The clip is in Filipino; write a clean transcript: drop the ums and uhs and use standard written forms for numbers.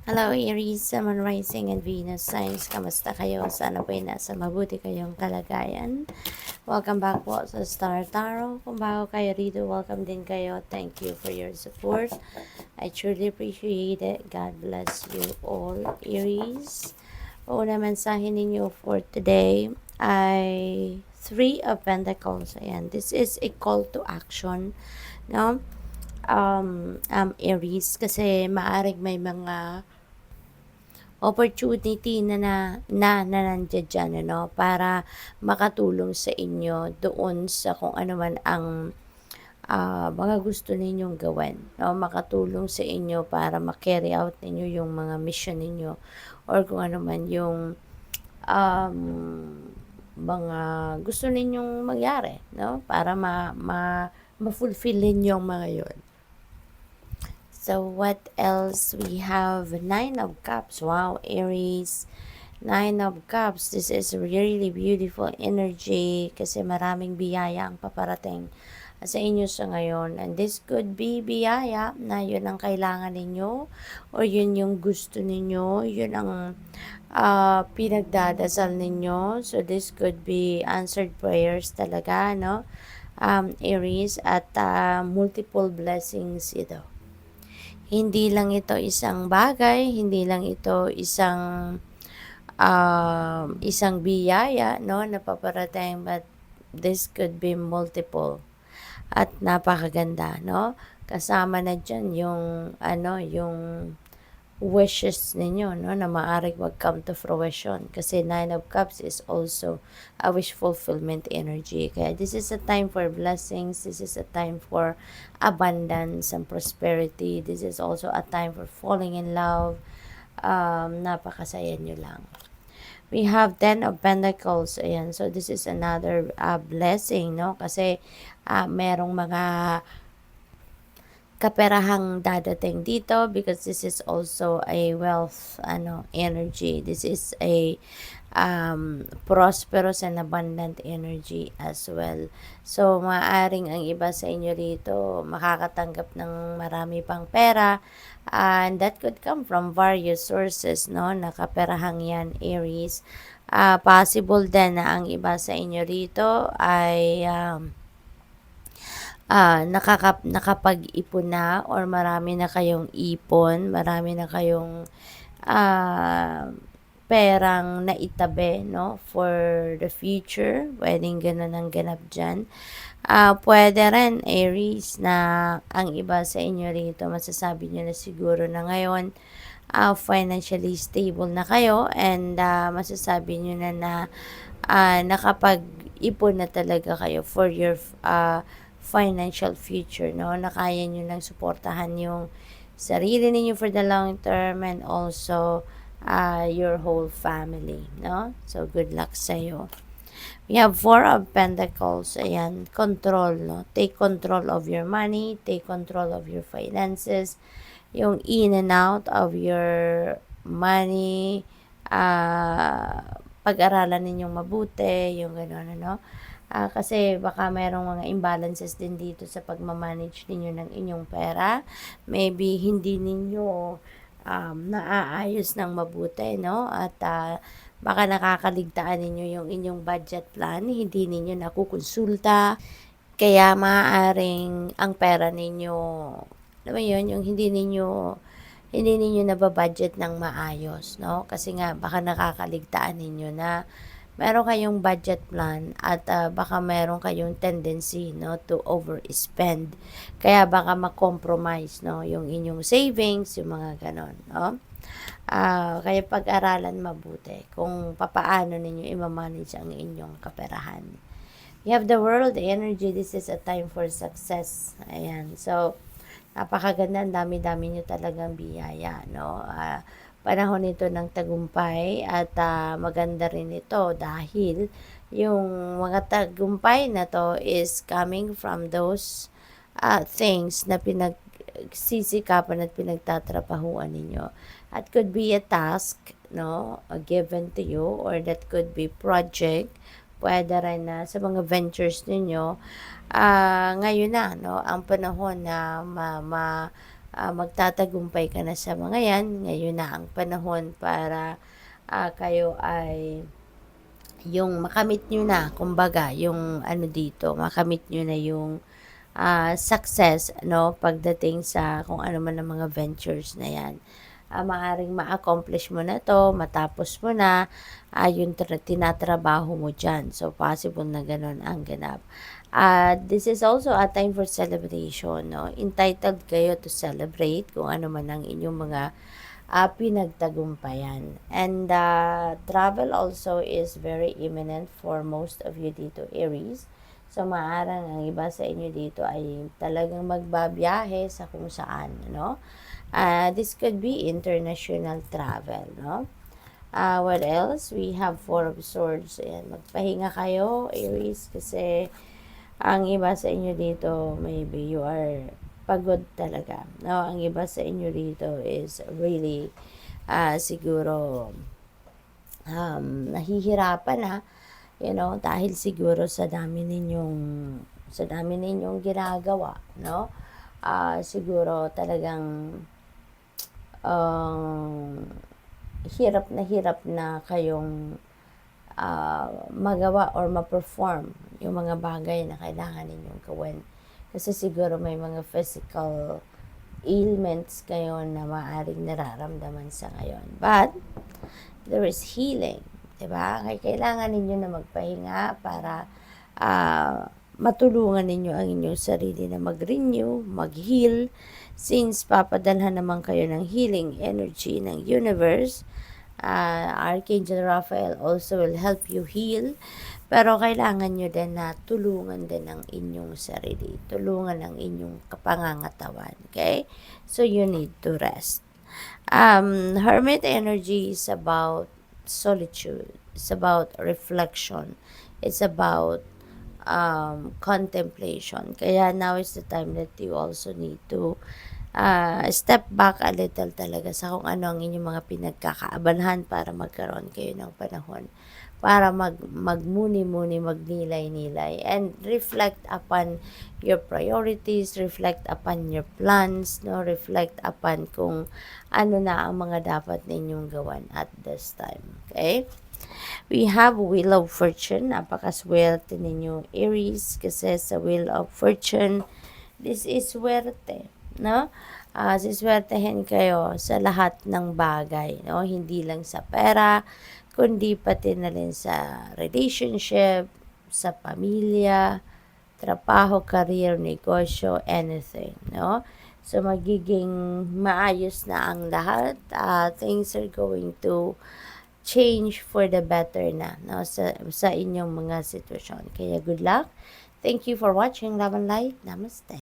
Hello Aries, Sun Rising and Venus Signs. Kamusta kayo? Sana po'y nasa mabuti kayong kalagayan. Welcome back po sa Star Tarot. Kung bago kayo rito, welcome din kayo. Thank you for your support. I truly appreciate it. God bless you all, Aries. Una mensahe ninyo for today ay Three of Pentacles. Ayan, this is a call to action. No? Aries, kasi maaring may mga opportunity na nandiyan dyan, ano, para makatulong sa inyo doon sa kung ano man ang mga gusto ninyong gawin, no? Makatulong sa inyo para ma-carry out ninyo yung mga mission ninyo or kung ano man yung um, mga gusto ninyong mangyari, no? Para ma-fulfill ninyo ang mga yun. So, what else? We have Nine of Cups. Wow, Aries. Nine of Cups. This is really beautiful energy kasi maraming biyaya ang paparating sa inyo sa ngayon. And this could be biyaya na yun ang kailangan ninyo or yun yung gusto ninyo. Yun ang pinagdadasal ninyo. So, this could be answered prayers talaga, no? Aries, at multiple blessings ito. Hindi lang ito isang bagay, hindi lang ito isang biyaya, no, na paparating, but this could be multiple at napakaganda, no? Kasama na diyan yung wishes ninyo, no, na maaaring mag-come to fruition kasi Nine of Cups is also a wish fulfillment energy. Kaya this is a time for blessings, this is a time for abundance and prosperity, this is also a time for falling in love. Napakasaya nyo lang. We have 10 of Pentacles. Ayan, so this is another blessing, no, kasi merong mga kaperahang dadating dito because this is also a wealth energy. This is a prosperous and abundant energy as well. So, maaring ang iba sa inyo rito makakatanggap ng marami pang pera, and that could come from various sources, no? Nakaperahang yan, Aries. Possible din na ang iba sa inyo rito ay nakapag-ipon na or marami na kayong ipon, marami na kayong perang naitabi, no, for the future. Pwedeng ganun ang ganap dyan. Pwede rin, Aries, na ang iba sa inyo rito, masasabi nyo na siguro na ngayon, financially stable na kayo and masasabi nyo na nakapag-ipon na talaga kayo for your financial future, no, na kaya nyo nang suportahan yung sarili ninyo for the long term and also your whole family, no? So, good luck sa'yo. We have Four of Pentacles. Ayan, control, no? Take control of your money, take control of your finances, yung in and out of your money, pag-aralan ninyong mabuti, yung gano'n, ano? Kasi baka mayroong mga imbalances din dito sa pagmamanage ninyo ng inyong pera. Maybe hindi ninyo naaayos ng mabuti, no? At baka nakakaligtaan ninyo yung inyong budget plan, hindi ninyo nakukonsulta, kaya maaaring ang pera ninyo, alam mo yun, yung hindi ninyo nababudget ng maayos, no? Kasi nga, baka nakakaligtaan ninyo na meron kayong budget plan at baka meron kayong tendency, no, to overspend. Kaya baka ma-compromise, no, yung inyong savings, yung mga ganon, no? Kaya pag-aralan mabuti kung papaano ninyo i-manage ang inyong kaperahan. You have the world energy. This is a time for success. Ayan. So, napakaganda. Ang dami-dami nyo talagang biyaya, no? Panahon nito ng tagumpay at maganda rin ito dahil yung mga tagumpay na to is coming from those things na pinagsisikapan at pinagtatrabahuan ninyo. At could be a task, no, given to you, or that could be project. Pwede rin na sa mga ventures ninyo, ngayon na, no, ang panahon na magtatagumpay ka na sa mga yan. Ngayon na ang panahon para kayo ay yung makamit nyo na, kumbaga, yung ano dito, makamit nyo na yung success, no, pagdating sa kung ano man ang mga ventures na yan. Maaring ma-accomplish mo na to, matapos mo na yung tinatrabaho mo dyan. So, possible na ganun ang ganap. This is also a time for celebration, no? Entitled kayo to celebrate kung ano man ang inyong mga pinagtagumpayan. And travel also is very imminent for most of you dito, Aries. So, maarang ang iba sa inyo dito ay talagang magbabiyahe sa kung saan, no? This could be international travel, no? What else? We have Four of Swords. Ayan, magpahinga kayo, Aries, kasi ang iba sa inyo dito, maybe you are pagod talaga. No, ang iba sa inyo dito is really siguro nahihirapan na, dahil siguro sa dami ninyong ginagawa, no? Siguro talagang hirap na kayong magawa or ma-perform yung mga bagay na kailangan ninyong gawin. Kasi siguro may mga physical ailments kayo na maaaring nararamdaman sa ngayon. But, there is healing. Diba? Kailangan ninyo na magpahinga para matulungan ninyo ang inyong sarili na mag-renew, mag-heal, since papadalhan naman kayo ng healing energy ng universe. Archangel Raphael also will help you heal, pero kailangan nyo din na tulungan din ang inyong sarili, tulungan ang inyong kapangangatawan, okay? So, you need to rest. Hermit energy is about solitude, it's about reflection, it's about contemplation. Kaya now is the time that you also need to step back a little talaga sa kung ano ang inyong mga pinagkakaabalahan para magkaroon kayo ng panahon para magmuni-muni, magnilay-nilay, and reflect upon your priorities, reflect upon your plans, no? Reflect upon kung ano na ang mga dapat ninyong gawan at this time, okay? We have Wheel of Fortune. Napakaswerte ninyo, Aries, kasi sa Wheel of Fortune, this is swerte, no? Siswertehin kayo sa lahat ng bagay, no? Hindi lang sa pera, kundi pati na rin sa relationship, sa pamilya, trabaho, career, negosyo, anything, no? So, magiging maayos na ang lahat. Things are going to change for the better na, no? Sa inyong mga sitwasyon. Kaya good luck. Thank you for watching. Love and light. Namaste.